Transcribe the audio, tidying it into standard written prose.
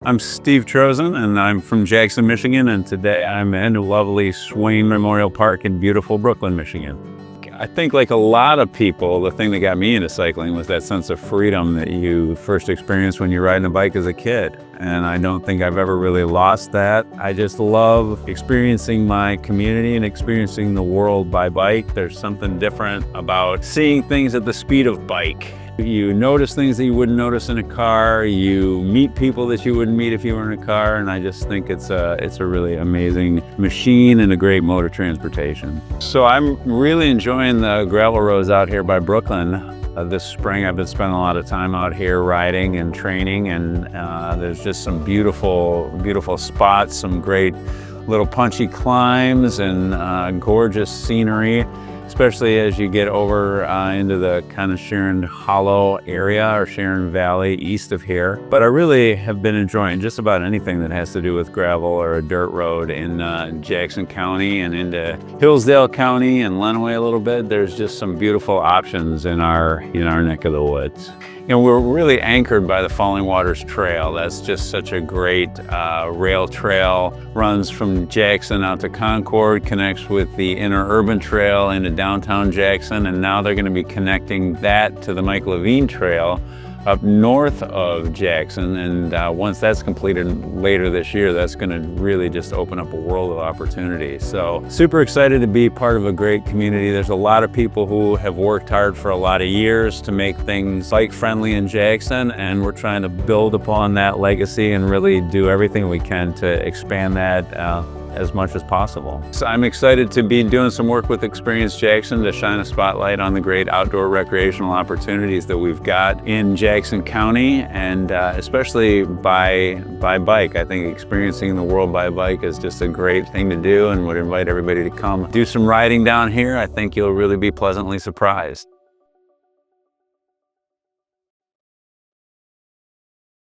I'm Steve Trosin, and I'm from Jackson, Michigan, and today I'm in lovely Swain Memorial Park in beautiful Brooklyn, Michigan. I think like a lot of people, the thing that got me into cycling was that sense of freedom that you first experienced when you're riding a bike as a kid. And I don't think I've ever really lost that. I just love experiencing my community and experiencing the world by bike. There's something different about seeing things at the speed of bike. You notice things that you wouldn't notice in a car. You meet people that you wouldn't meet if you were in a car. And I just think it's a really amazing machine and a great mode of transportation. So I'm really enjoying the gravel roads out here by Brooklyn. This spring I've been spending a lot of time out here riding and training, and there's just some beautiful spots, some great little punchy climbs and gorgeous scenery, especially as you get over into the kind of Sharon Hollow area or Sharon Valley east of here. But I really have been enjoying just about anything that has to do with gravel or a dirt road in Jackson County and into Hillsdale County and Lenawee a little bit. There's just some beautiful options in our neck of the woods. You know, we're really anchored by the Falling Waters Trail. That's just such a great rail trail. Runs from Jackson out to Concord, connects with the Interurban Trail into downtown Jackson, and now they're going to be connecting that to the Mike Levine Trail up north of Jackson. And once that's completed later this year, that's going to really just open up a world of opportunity. So super excited to be part of a great community. There's a lot of people who have worked hard for a lot of years to make things bike friendly in Jackson, and we're trying to build upon that legacy and really do everything we can to expand that as much as possible. So I'm excited to be doing some work with Experience Jackson to shine a spotlight on the great outdoor recreational opportunities that we've got in Jackson County, and especially by bike. I think experiencing the world by bike is just a great thing to do, and would invite everybody to come do some riding down here. I think you'll really be pleasantly surprised.